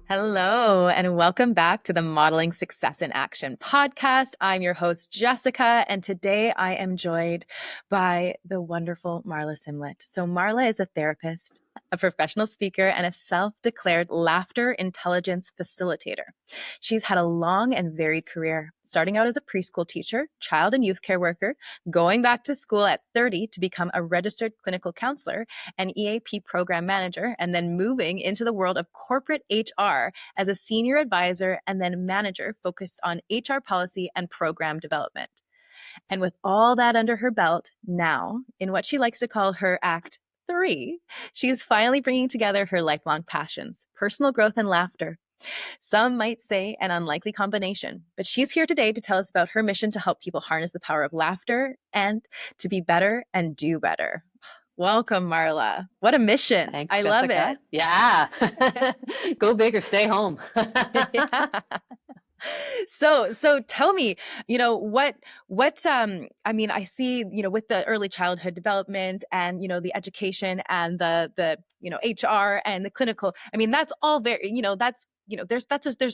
Hello, and welcome back to the Modeling Success in Action podcast. I'm your host, Jessica, and today I am joined by the wonderful Marla Simlet. So, Marla is a therapist, a professional speaker, and a self-declared laughter intelligence facilitator. She's had a long and varied career, starting out as a preschool teacher, child and youth care worker, going back to school at 30 to become a registered clinical counselor and EAP program manager, and then moving into the world of corporate HR as a senior advisor and then manager focused on HR policy and program development. And with all that under her belt, now, in what she likes to call her Act 3, she's finally bringing together her lifelong passions, personal growth and laughter. Some might say an unlikely combination, but she's here today to tell us about her mission to help people harness the power of laughter and to be better and do better. Welcome, Marla. What a mission. Thanks, I love Jessica. it. Yeah. Go big or stay home. Yeah. So tell me, I see, with the early childhood development and, the education and the HR and the clinical, that's all very, there's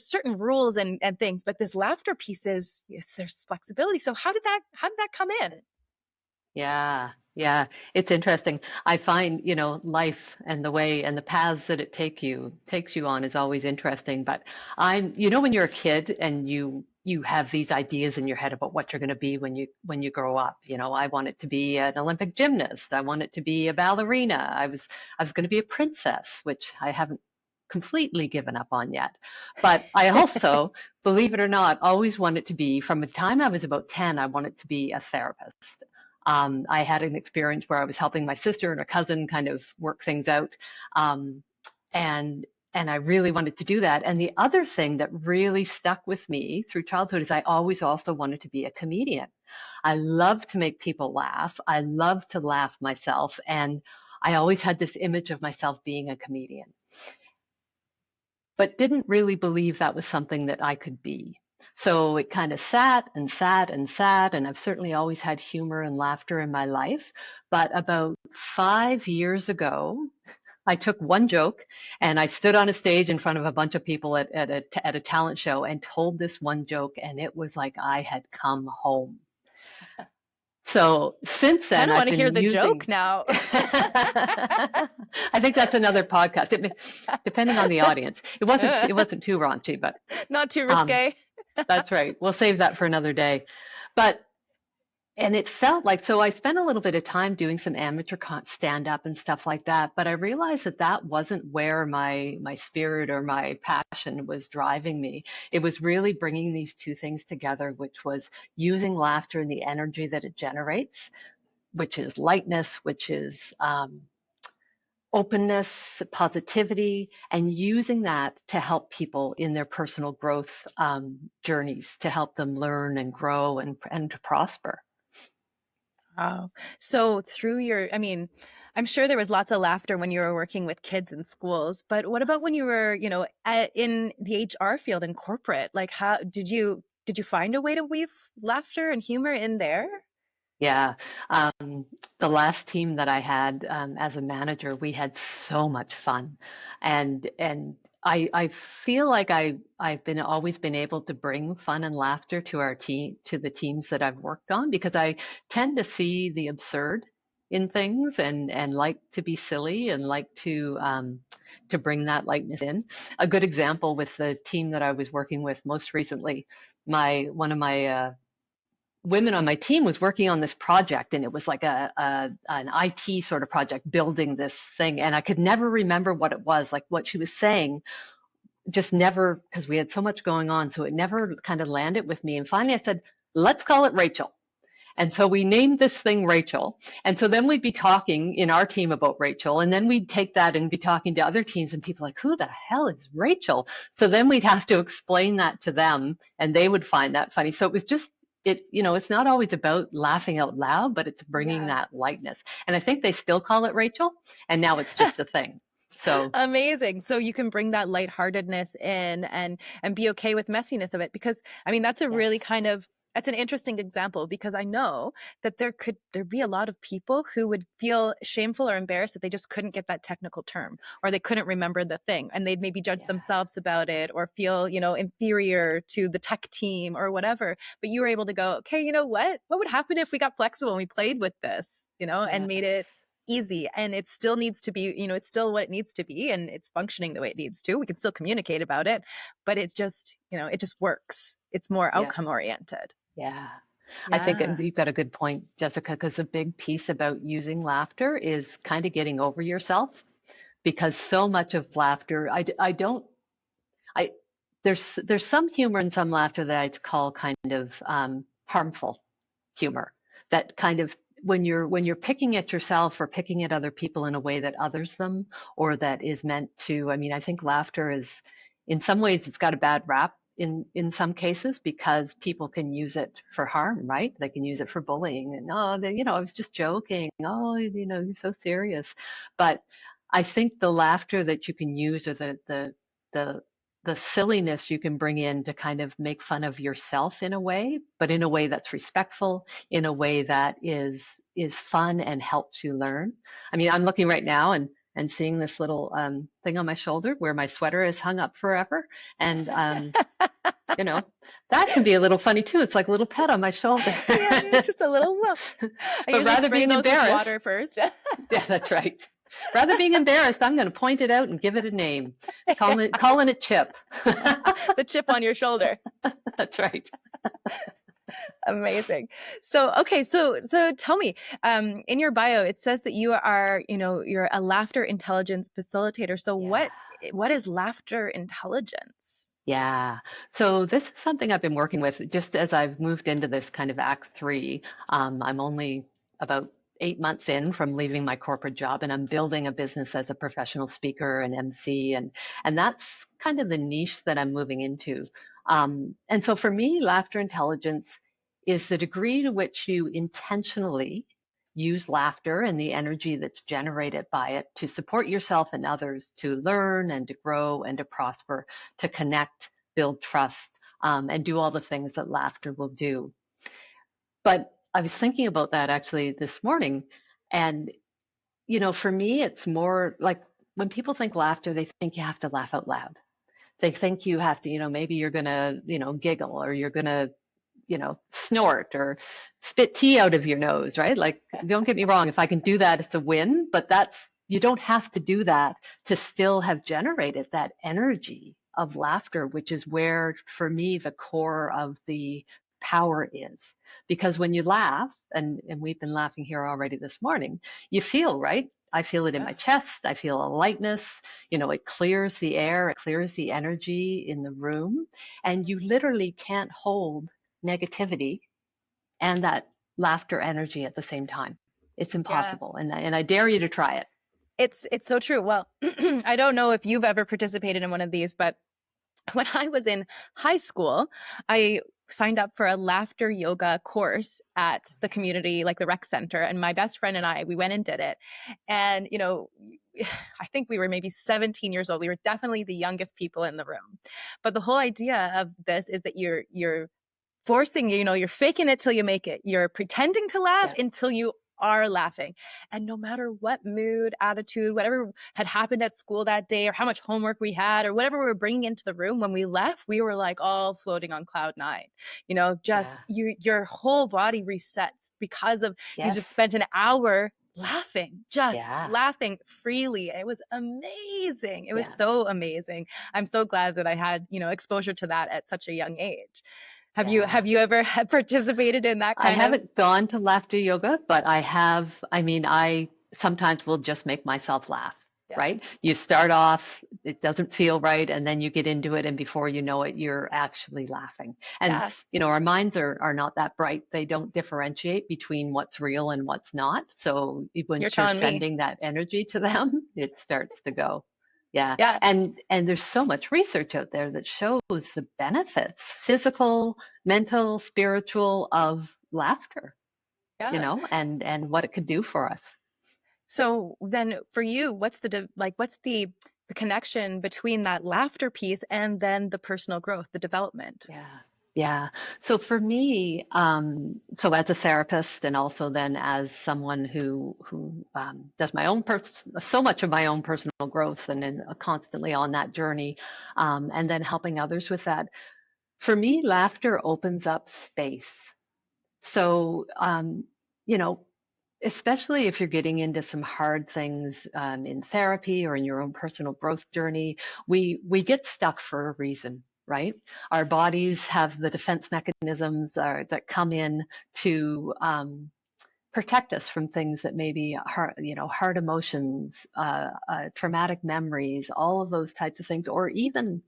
certain rules and things, but this laughter piece yes, there's flexibility. So how did that come in? Yeah. It's interesting. I find, life and the way and the paths that it takes you on is always interesting. But when you're a kid and you have these ideas in your head about what you're going to be when you grow up. I wanted to be an Olympic gymnast. I wanted to be a ballerina. I was going to be a princess, which I haven't completely given up on yet. But I also, believe it or not, always wanted to be, from the time I was about 10, I wanted to be a therapist. I had an experience where I was helping my sister and her cousin kind of work things out. Um, and and I really wanted to do that. And the other thing that really stuck with me through childhood is I always also wanted to be a comedian. I love to make people laugh. I love to laugh myself. And I always had this image of myself being a comedian, but didn't really believe that was something that I could be. So it kind of sat and sat and sat, and I've certainly always had humor and laughter in my life. But about 5 years ago, I took one joke and I stood on a stage in front of a bunch of people at a talent show and told this one joke, and it was like I had come home. So since Kind then, of I've want to hear been the joke using. now. I think that's another podcast. Depending on the audience. It wasn't too raunchy, but Not too um, risque. that's right. We'll save that for another day. But and it felt like, so I spent a little bit of time doing some amateur stand up and stuff like that, but I realized that that wasn't where my spirit or my passion was driving me. It was really bringing these two things together, which was using laughter and the energy that it generates, which is lightness, which is openness, positivity, and using that to help people in their personal growth journeys, to help them learn and grow and to prosper. Wow. So I'm sure there was lots of laughter when you were working with kids in schools, but what about when you were, in the HR field in corporate? Like, how did you find a way to weave laughter and humor in there? Yeah. The last team that I had as a manager, we had so much fun. And I feel like I've been always been able to bring fun and laughter to our team, to the teams that I've worked on, because I tend to see the absurd in things and like to be silly and like to bring that lightness in. A good example with the team that I was working with most recently, my one of my women on my team was working on this project, and it was like an IT sort of project, building this thing, and I could never remember what it was, like what she was saying, just never, because we had so much going on, so it never kind of landed with me. And finally I said, let's call it Rachel. And so we named this thing Rachel. And so then we'd be talking in our team about Rachel. And then we'd take that and be talking to other teams, and people like, who the hell is Rachel? So then we'd have to explain that to them, and they would find that funny. So it was just, it's not always about laughing out loud, but it's bringing Yeah. that lightness. And I think they still call it Rachel. And now it's just a thing. So Amazing. So you can bring that lightheartedness in and be okay with messiness of it because that's a yes. really kind of That's an interesting example because I know that there'd be a lot of people who would feel shameful or embarrassed that they just couldn't get that technical term or they couldn't remember the thing and they'd maybe judge Yeah. themselves about it or feel, inferior to the tech team or whatever. But you were able to go, okay, you know what? What would happen if we got flexible and we played with this, and made it Yes. easy? And it still needs to be, it's still what it needs to be and it's functioning the way it needs to. We can still communicate about it, but it's just, it just works. It's more Yeah. outcome oriented. Yeah. I think Yeah. you've got a good point, Jessica, because a big piece about using laughter is kind of getting over yourself because so much of laughter, I don't, I, there's some humor and some laughter that I call kind of harmful humor that kind of when you're picking at yourself or picking at other people in a way that others them or that is meant to, I mean, I think laughter is in some ways it's got a bad rap in some cases because people can use it for harm, right? They can use it for bullying and oh, I was just joking. Oh, you're so serious. But I think the laughter that you can use or the the silliness you can bring in to kind of make fun of yourself in a way, but in a way that's respectful, in a way that is fun and helps you learn. I mean, I'm looking right now and seeing this little thing on my shoulder where my sweater is hung up forever, and you know that can be a little funny too. It's like a little pet on my shoulder. Yeah, it's just a little lump. I But usually rather spray being those with water embarrassed, first. yeah, that's right. Rather being embarrassed, I'm going to point it out and give it a name, calling it Chip. The chip on your shoulder. That's right. Amazing. So, okay, so tell me, in your bio, it says that you are, you're a laughter intelligence facilitator. So Yeah. what is laughter intelligence? Yeah. So this is something I've been working with just as I've moved into this kind of Act Three. I'm only about 8 months in from leaving my corporate job, and I'm building a business as a professional speaker and MC, and that's kind of the niche that I'm moving into. And so for me, laughter intelligence is the degree to which you intentionally use laughter and the energy that's generated by it to support yourself and others to learn and to grow and to prosper, to connect, build trust, and do all the things that laughter will do. But I was thinking about that actually this morning. And, for me, it's more like when people think laughter, they think you have to laugh out loud. They think you have to, maybe you're going to, giggle or you're going to, snort or spit tea out of your nose, right? Like, don't get me wrong, if I can do that, it's a win, but you don't have to do that to still have generated that energy of laughter, which is where, for me, the core of the power is. Because when you laugh, and we've been laughing here already this morning, you feel, right? I feel it in Yeah. my chest. I feel a lightness. It clears the air, it clears the energy in the room. And you literally can't hold negativity and that laughter energy at the same time. It's Yeah. impossible. And I dare you to try it. It's so true. Well, I don't know if you've ever participated in one of these, but when I was in high school, I signed up for a laughter yoga course at the community, like the rec center. And my best friend and we went and did it. And, I think we were maybe 17 years old. We were definitely the youngest people in the room. But the whole idea of this is that you're forcing, you're faking it till you make it. You're pretending to laugh Yeah. until you are laughing. And no matter what mood, attitude, whatever had happened at school that day, or how much homework we had, or whatever we were bringing into the room, when we left, we were like all floating on cloud nine. Yeah. Just your whole body resets because of you just Yes. spent an hour laughing, just Yeah. laughing freely. It was amazing. It was Yeah. so amazing. I'm so glad that I had, exposure to that at such a young age. Have you Yeah. have you ever participated in that I kind of? haven't gone to laughter yoga, but I have. I mean, I sometimes will just make myself laugh, Yeah. right? You start off, it doesn't feel right, and then you get into it, and before you know it, you're actually laughing. And, Yeah. our minds are not that bright. They don't differentiate between what's real and what's not. So You're once you're telling me. sending that energy to them, it starts to go. Yeah. Yeah. And there's so much research out there that shows the benefits, physical, mental, spiritual, of laughter, Yeah. and what it could do for us. So then for you, what's the connection between that laughter piece and then the personal growth, the development? Yeah. Yeah. So for me, so as a therapist and also then as someone who does my own so much of my own personal growth and then constantly on that journey, and then helping others with that. For me, laughter opens up space. So, you know, especially if you're getting into some hard things in therapy or in your own personal growth journey, we get stuck for a reason, right? Our bodies have the defense mechanisms that come in to protect us from things that may be hard, hard emotions, traumatic memories, all of those types of things, or even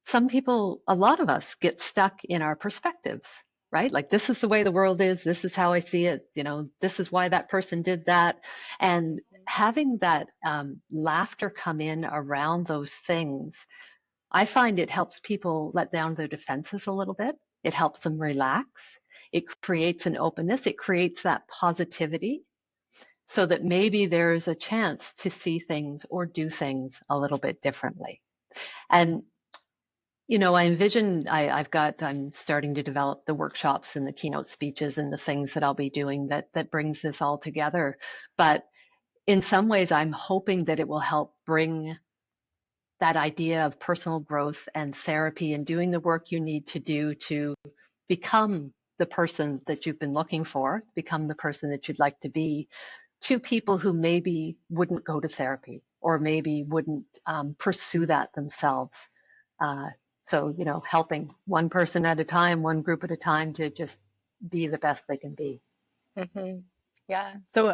some people, a lot of us get stuck in our perspectives, right? Like, this is the way the world is. This is how I see it. This is why that person did that. And having that laughter come in around those things, I find it helps people let down their defenses a little bit. It helps them relax. It creates an openness. It creates that positivity so that maybe there's a chance to see things or do things a little bit differently. And I envision I'm starting to develop the workshops and the keynote speeches and the things that I'll be doing that brings this all together. But in some ways, I'm hoping that it will help bring that idea of personal growth and therapy and doing the work you need to do to become the person that you've been looking for, become the person that you'd like to be, to people who maybe wouldn't go to therapy or maybe wouldn't pursue that themselves. Uh, so, helping one person at a time, one group at a time to just be the best they can be. Hmm. Yeah. So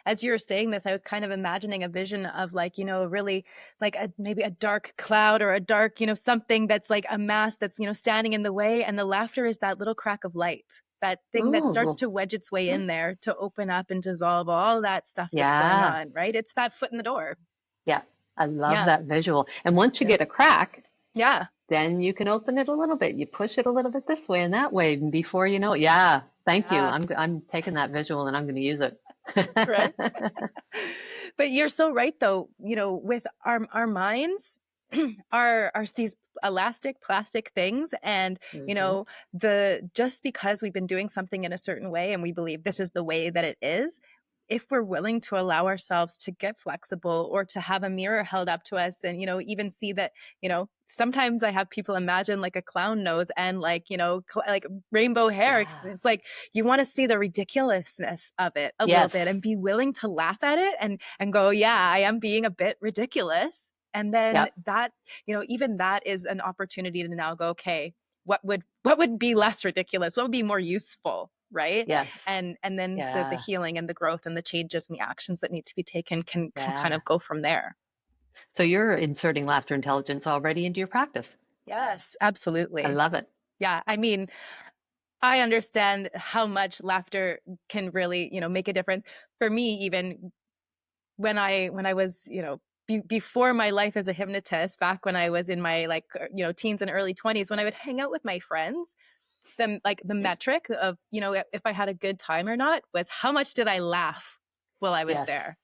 as you were saying this, I was kind of imagining a vision of like, really like maybe a dark cloud or a dark, something that's like a mass that's, standing in the way. And the laughter is that little crack of light, that thing that starts Ooh, to wedge its way in there to open up and dissolve all that stuff that's going yeah, on, right? It's that foot in the door. yeah. I love Yeah. that visual. And once you Yeah. get a crack, Yeah. then you can open it a little bit. You push it a little bit this way and that way, and before you know it, yeah. Thank you. Yeah. I'm taking that visual and I'm going to use it. Right. But you're so right though, with our minds are these elastic plastic things, and Hmm. the just because we've been doing something in a certain way and we believe this is the way that it is, if we're willing to allow ourselves to get flexible or to have a mirror held up to us and even see that, sometimes I have people imagine like a clown nose and like like rainbow hair. Yeah. It's like you want to see the ridiculousness of it a little Yes. bit and be willing to laugh at it and go, yeah, I am being a bit ridiculous. And then Yep. that, even that is an opportunity to now go, okay, what would be less ridiculous? What would be more useful? Right. Yes. And then the Yeah. healing and the growth and the changes and the actions that need to be taken can kind Yeah. of go from there. So you're inserting laughter intelligence already into your practice. Yes, I absolutely. love it. Yeah. I mean, I understand how much laughter can really, make a difference. For me, even when I was, before my life as a hypnotist, back when I was in my like, teens and early 20s, when I would hang out with my friends, the metric of, if I had a good time or not was how much did I laugh while I was Yes. there.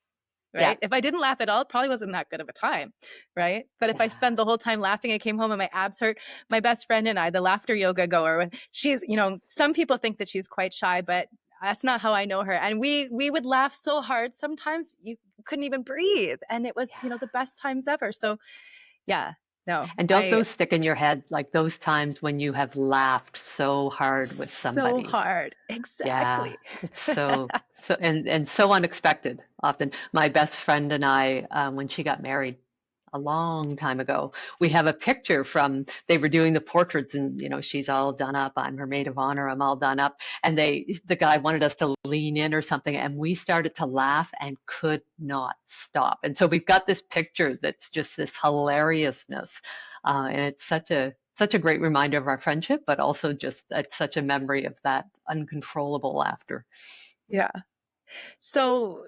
Yeah. Right. If I didn't laugh at all, it probably wasn't that good of a time. Right. But if I Yeah. spend the whole time laughing, I came home and my abs hurt. My best friend and I, the laughter yoga goer, she's, some people think that she's quite shy, but that's not how I know her. And we would laugh so hard. Sometimes you couldn't even breathe. And it was, Yeah. the best times ever. So yeah, no, And don't I those stick in your head like those times when you have laughed so hard with so somebody? hard. Yeah, Exactly. it's so and so unexpected often. My best friend and I, when she got married a long time ago, we have a picture from they were doing the portraits, and she's all done up. I'm her maid of honor. I'm all done up, and the guy wanted us to lean in or something, and we started to laugh and could not stop. And so we've got this picture that's just this hilariousness, and it's such a great reminder of our friendship, but also just it's such a memory of that uncontrollable laughter. Yeah. So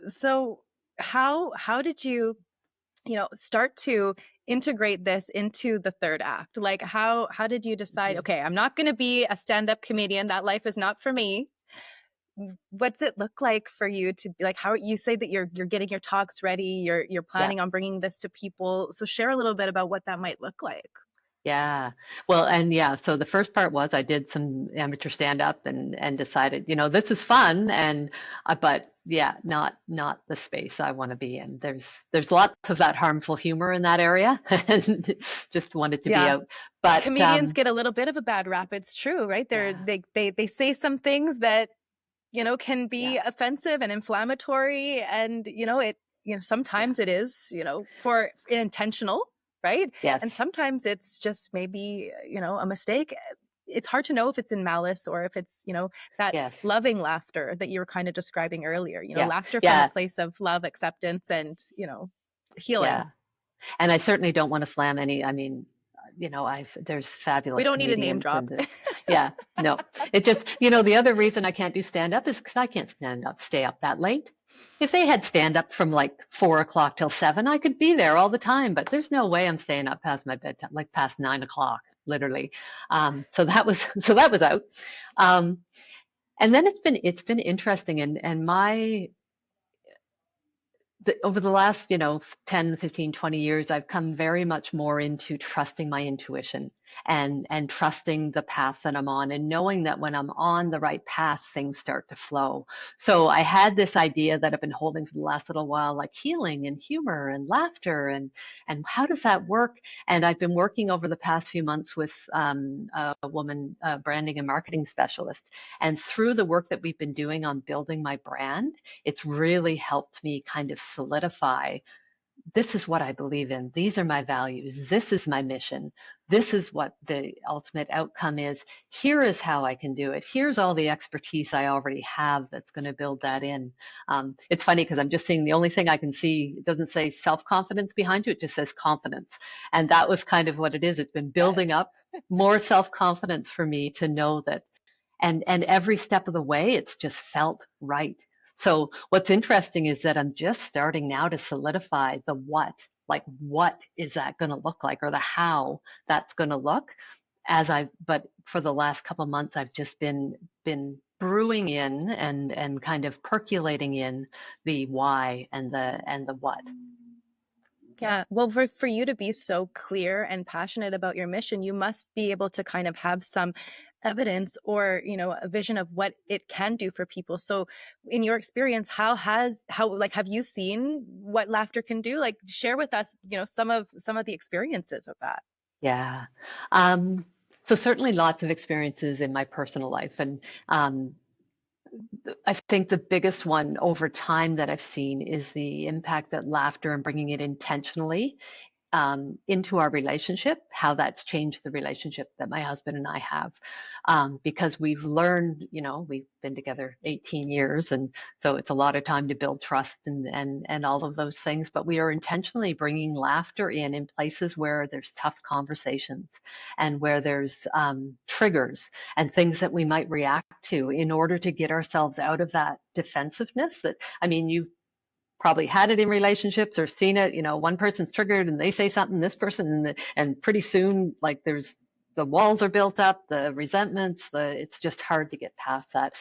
how did you start to integrate this into the third act? Like how did you decide, Mhm. okay, I'm not going to be a stand-up comedian, that life is not for me? What's it look like for you to be like, how you say that you're getting your talks ready, you're Yeah. planning on bringing this to people, so share a little bit about what that might look like. Yeah. Well, and yeah, so the first part was I did some amateur stand up and decided, this is fun and but yeah, not the space I want to be in. There's lots of that harmful humor in that area and just wanted to be Yeah. out. But Comedians get a little bit of a bad rap. It's true, right? yeah, They say some things that, can be yeah, offensive and inflammatory. And, yeah. sometimes it is, for intentional, right? And Yes. sometimes it's just maybe, a mistake. It's hard to know if it's in malice or if it's, that Yes. loving laughter that you were kind of describing earlier, Yeah. laughter from a Yeah. place of love, acceptance, and, healing. Yeah. And I certainly don't want to slam any, I mean, there's We fabulous don't need a name comedians drop. yeah, no, it just, the other reason I can't do stand up is because I can't stay up that late. If they had stand up from like 4 o'clock till 7, I could be there all the time, but there's no way I'm staying up past my bedtime, like past 9 o'clock, literally. So that was, so that was out. Um, and then it's been interesting and over the last 10, 15, 20 years, I've come very much more into trusting my intuition and trusting the path that I'm on and knowing that when I'm on the right path, things start to flow. So I had this idea that I've been holding for the last little while, like healing and humor and laughter and how does that work? And I've been working over the past few months with a woman, a branding and marketing specialist, and through the work that we've been doing on building my brand, it's really helped me kind of solidify, this is what I believe in. These are my values. This is my mission. This is what the ultimate outcome is. Here is how I can do it. Here's all the expertise I already have that's going to build that in. It's funny because I'm just seeing the only thing I can see, it doesn't say self-confidence behind you, it just says confidence. And that was kind of what it is. It's been building Yes. up more self-confidence for me to know that and every step of the way it's just felt right. So what's interesting is that I'm just starting now to solidify the what, like what is that going to look like, or the how that's going to look, but for the last couple of months I've just been brewing in and kind of percolating in the why and the what. Yeah. Well, for you to be so clear and passionate about your mission, you must be able to kind of have some evidence or, a vision of what it can do for people. So in your experience, like, have you seen what laughter can do? Like, share with us, some of the experiences of that. Yeah. Um, so certainly lots of experiences in my personal life. And um, I think the biggest one over time that I've seen is the impact that laughter and bringing it intentionally into our relationship, how that's changed the relationship that my husband and I have. Because we've learned, we've been together 18 years, and so it's a lot of time to build trust and all of those things. But we are intentionally bringing laughter in places where there's tough conversations and where there's triggers and things that we might react to in order to get ourselves out of that defensiveness. That, I mean, you probably had it in relationships or seen it, one person's triggered and they say something, this person, and pretty soon, like the walls are built up, the resentments, it's just hard to get past that.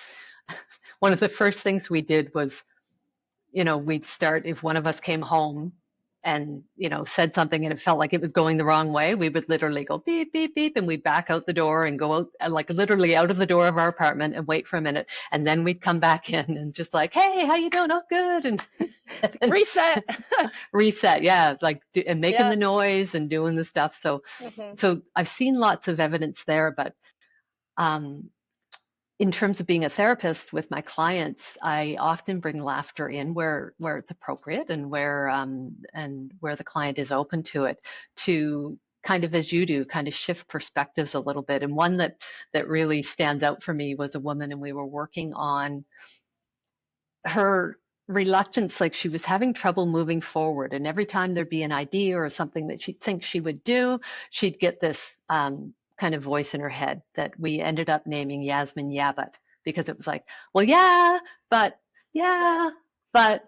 One of the first things we did was, we'd start, if one of us came home and, said something and it felt like it was going the wrong way, we would literally go beep, beep, beep, and we'd back out the door and go out, like literally out of the door of our apartment and wait for a minute. And then we'd come back in and just like, hey, how you doing? Oh, good. It's like, And reset. reset, yeah, like and making Yeah. the noise and doing the stuff. So Mhm. so I've seen lots of evidence there, but um in terms of being a therapist with my clients, I often bring laughter in where it's appropriate and where the client is open to it, to kind of, as you do, kind of shift perspectives a little bit. And one that really stands out for me was a woman, and we were working on her reluctance, like she was having trouble moving forward. And every time there'd be an idea or something that she'd think she would do, she'd get this kind of voice in her head that we ended up naming Yasmin Yabbit, because it was like, well, but yeah, but.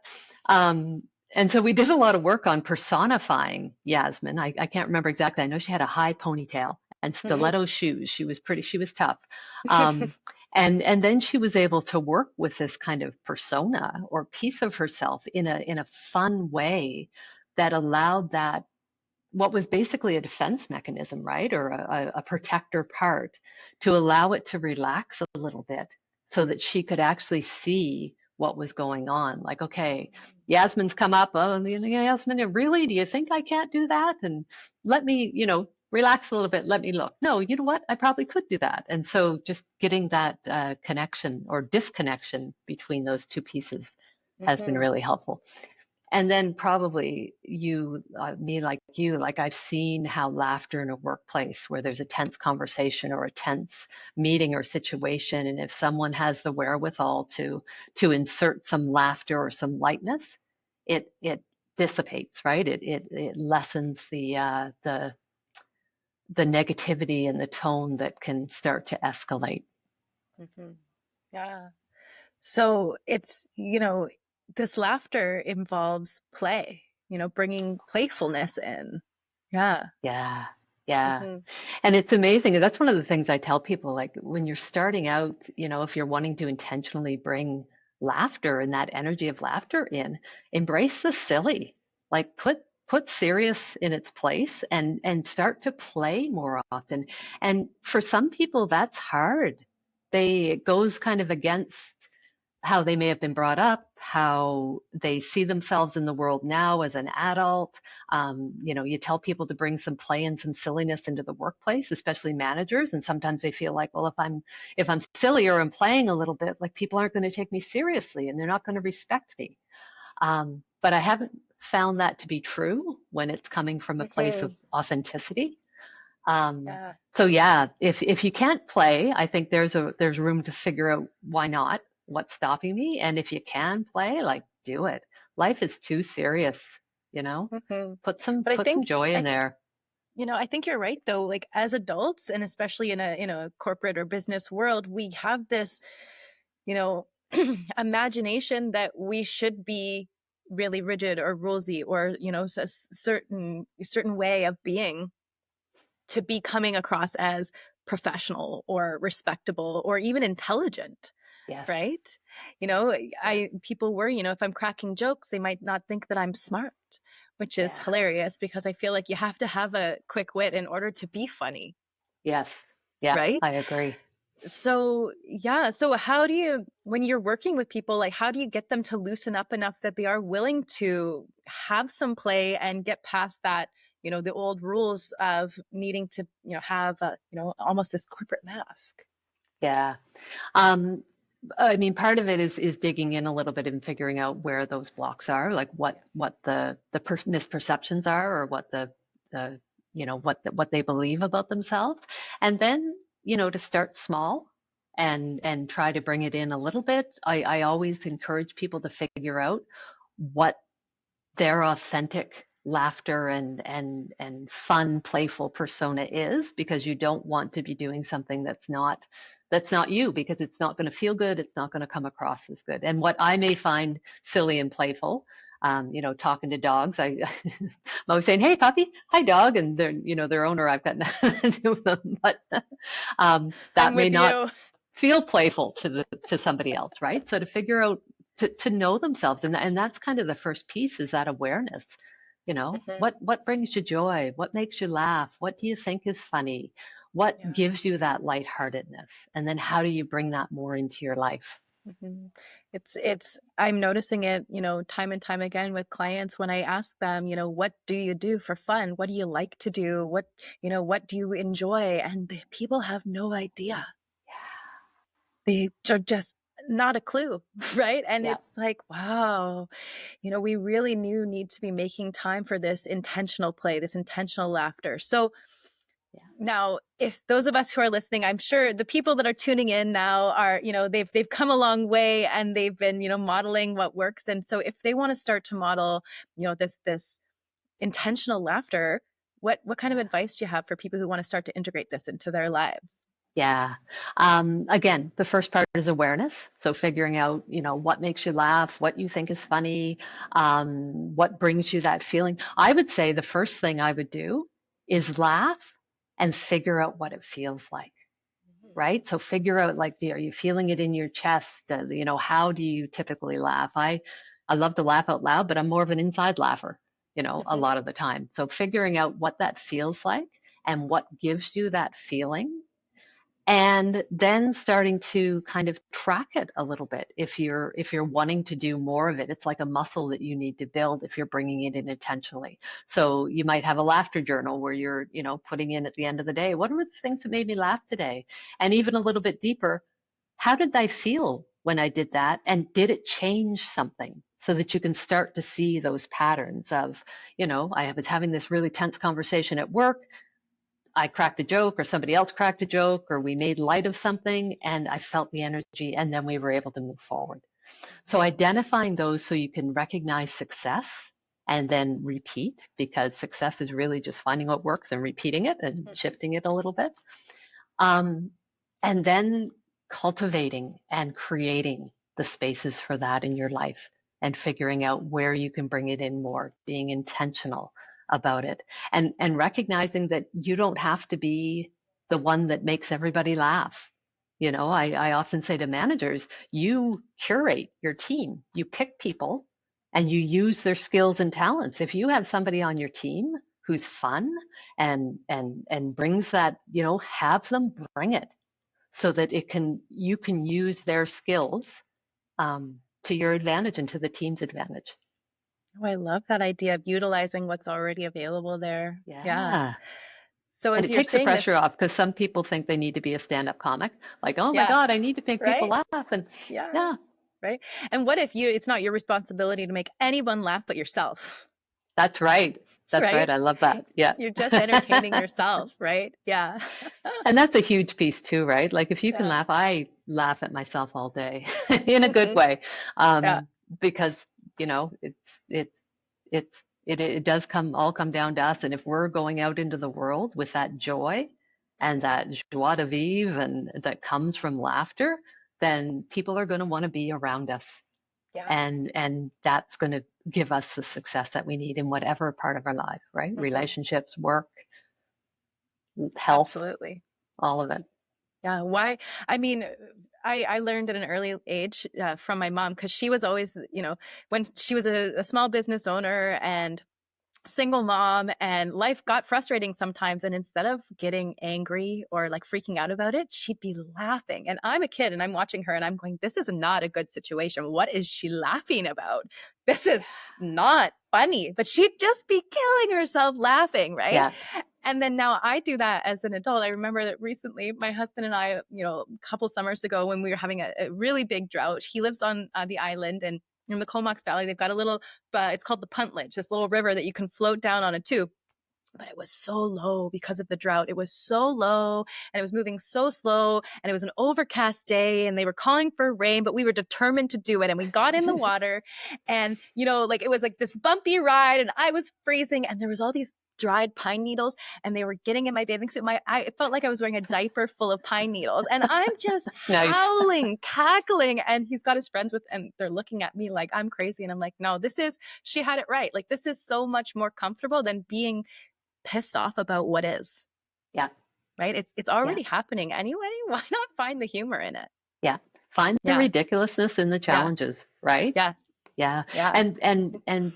Um, and so we did a lot of work on personifying Yasmin. I can't remember exactly. I know she had a high ponytail and stiletto shoes. She was tough. Um, and then she was able to work with this kind of persona or piece of herself in a fun way that allowed that what was basically a defense mechanism, right? Or a protector part to allow it to relax a little bit so that she could actually see what was going on. Like, okay, Yasmin's come up. Oh, Yasmin, really? Do you think I can't do that? And let me, relax a little bit. Let me look. No, you know what? I probably could do that. And so just getting that connection or disconnection between those two pieces has been Mm-hmm. really helpful. And then probably me like you, like I've seen how laughter in a workplace where there's a tense conversation or a tense meeting or situation, and if someone has the wherewithal to insert some laughter or some lightness, it dissipates, right? It lessens the negativity and the tone that can start to escalate. Mm-hmm. Yeah. So it's, this laughter involves play, bringing playfulness in. Yeah. Yeah, yeah. Mm-hmm. And it's amazing. That's one of the things I tell people, like when you're starting out, if you're wanting to intentionally bring laughter and that energy of laughter in, embrace the silly. Like put serious in its place and start to play more often. And for some people that's hard. It goes kind of against how they may have been brought up, how they see themselves in the world now as an adult. You tell people to bring some play and some silliness into the workplace, especially managers, and sometimes they feel like, well, if I'm silly or I'm playing a little bit, like people aren't going to take me seriously and they're not going to respect me. But I haven't found that to be true when it's coming from a place Mm-hmm. of authenticity. Um, Yeah. so yeah, if you can't play, I think there's room to figure out why not, what's stopping me, and if you can play, like do it. Life is too serious, you know. Mm-hmm. Put some But put some joy in I, there. I think you're right though. Like as adults, and especially in a corporate or business world, we have this, you know, imagination that we should be really rigid or rulesy or, a certain way of being to be coming across as professional or respectable or even intelligent, Yes. right? Yeah. I people worry, if I'm cracking jokes, they might not think that I'm smart, which is Yeah. hilarious because I feel like you have to have a quick wit in order to be funny, Yes. Yeah, right? I agree. So, yeah, so how do you, when you're working with people, like how do you get them to loosen up enough that they are willing to have some play and get past that, the old rules of needing to, have almost this corporate mask? Yeah. Um, I mean, part of it is digging in a little bit and figuring out where those blocks are, like Yeah. what the misperceptions are, or the what they believe about themselves, and then to start small and try to bring it in a little bit. I always encourage people to figure out what their authentic laughter and fun playful persona is, because you don't want to be doing something that's not you, because it's not going to feel good, it's not going to come across as good. And what I may find silly and playful, talking to dogs, I'm always saying, hey puppy, hi dog, and their owner, I've got nothing to do with them, but that I'm may with not you. feel playful to somebody else, right? So to figure out, to know themselves, and that's kind of the first piece, is that awareness. Mhm. What brings you joy? What makes you laugh? What do you think is funny? What Yeah. gives you that lightheartedness? And then how do you bring that more into your life? Mhm. I'm noticing it, time and time again with clients when I ask them, what do you do for fun? What do you like to do? What do you enjoy? And the people have no idea. They are just not a clue, right? And Yeah, it's like, wow, we really need to be making time for this intentional play, this intentional laughter. So, yeah, now, if those of us who are listening, I'm sure the people that are tuning in now are, they've come a long way and they've been, modeling what works. And so if they want to start to model, this intentional laughter, what kind of yeah. advice do you have for people who want to start to integrate this into their lives? Yeah. Again, the first part is awareness. So figuring out, what makes you laugh, what you think is funny, what brings you that feeling. I would say the first thing I would do is laugh and figure out what it feels like, right? So figure out, like, are you feeling it in your chest? How do you typically laugh? I love to laugh out loud, but I'm more of an inside laugher. a Mhm. lot of the time. So figuring out what that feels like and what gives you that feeling, and then starting to kind of track it a little bit. If you're wanting to do more of it, it's like a muscle that you need to build if you're bringing it in intentionally. So you might have a laughter journal where you're putting in at the end of the day, what were the things that made me laugh today? And even a little bit deeper, how did I feel when I did that, and did it change something? So that you can start to see those patterns of, I was having this really tense conversation at work, I cracked a joke or somebody else cracked a joke or we made light of something and I felt the energy, and then we were able to move forward. So Mhm. identifying those so you can recognize success and then repeat, because success is really just finding what works and repeating it and Mhm. shifting it a little bit. Um, and then cultivating and creating the spaces for that in your life and figuring out where you can bring it in more, being intentional about it, and recognizing that you don't have to be the one that makes everybody laugh. I often say to managers, you curate your team, you pick people and you use their skills and talents. If you have somebody on your team who's fun and brings that, have them bring it so that you can use their skills to your advantage and to the team's advantage. Oh, I love that idea of utilizing what's already available there. Yeah. Yeah. So And as it you're takes the saying this, pressure off, because some people think they need to be a stand-up comic. Like, oh my yeah, God, I need to make people right? laugh. And Yeah, yeah, right. And what if it's not your responsibility to make anyone laugh but yourself, that's right. That's right. right? I love that. Yeah. You're just entertaining yourself, right? Yeah. And that's a huge piece too, right? Like if you can Yeah. laugh, I laugh at myself all day in a good Hmm. way. Yeah. Because, it does all come down to us. And if we're going out into the world with that joy and Hmm. that joie de vivre and that comes from laughter, then people are going to want to be around us. Yeah. And that's going to give us the success that we need in whatever part of our life, right? Hmm. Relationships, work, health, Absolutely. all of it. Yeah. Why? I mean, I learned at an early age from my mom, because she was always, when she was a small business owner and single mom, and life got frustrating sometimes, and instead of getting angry or like freaking out about it, she'd be laughing. And I'm a kid and I'm watching her and I'm going, this is not a good situation. What is she laughing about? This is not funny. But she'd just be killing herself laughing, right? Yeah. And then now I do that as an adult. I remember that recently my husband and I, a couple summers ago, when we were having a really big drought. He lives on the island, and in the Comox Valley, they've got a little, it's called the Puntledge, this little river that you can float down on a tube. But it was so low because of the drought. It was so low and it was moving so slow. And it was an overcast day and they were calling for rain, but we were determined to do it. And we got in the water and, like it was like this bumpy ride and I was freezing and there was all these dried pine needles and they were getting in my bathing suit. I felt like I was wearing a diaper full of pine needles and I'm just Nice. howling, cackling. And he's got his friends with, and they're looking at me like I'm crazy. And I'm like, no, she had it right. Like this is so much more comfortable than being pissed off about what is, Yeah. right? It's Yeah. already happening anyway. Why not find the humor in it? Yeah. Find the Yeah. ridiculousness in the Yeah. challenges, right? Yeah. Yeah. Yeah. And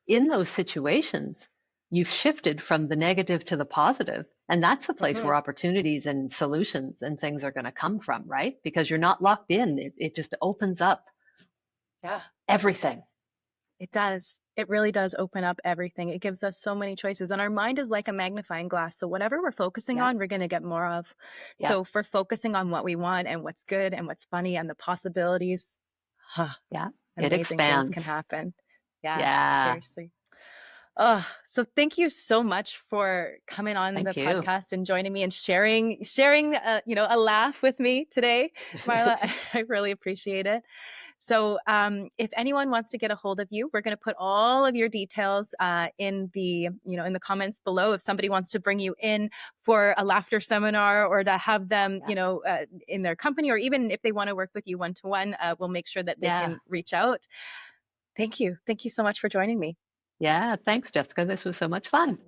in those situations, you've shifted from the negative to the positive, and that's the place Hmm. where opportunities and solutions and things are going to come from, right? Because you're not locked in. It just opens up Yeah. everything. It does. It really does open up everything. It gives us so many choices. And our mind is like a magnifying glass. So whatever we're focusing Yeah. on, we're going to get more of. Yeah. So if we're focusing on what we want and what's good and what's funny and the possibilities, huh, Yeah. It amazing things can expands. happen. Yeah, Yeah. seriously. Oh, so thank you so much for coming on the Thank you. podcast and joining me and sharing a laugh with me today, Marla. I really appreciate it. So, if anyone wants to get a hold of you, we're going to put all of your details in the comments below. If somebody wants to bring you in for a laughter seminar or to have them, Yeah. in their company, or even if they want to work with you one to one, we'll make sure that they Yeah. can reach out. Thank you. Thank you so much for joining me. Yeah. Thanks, Jessica. This was so much fun.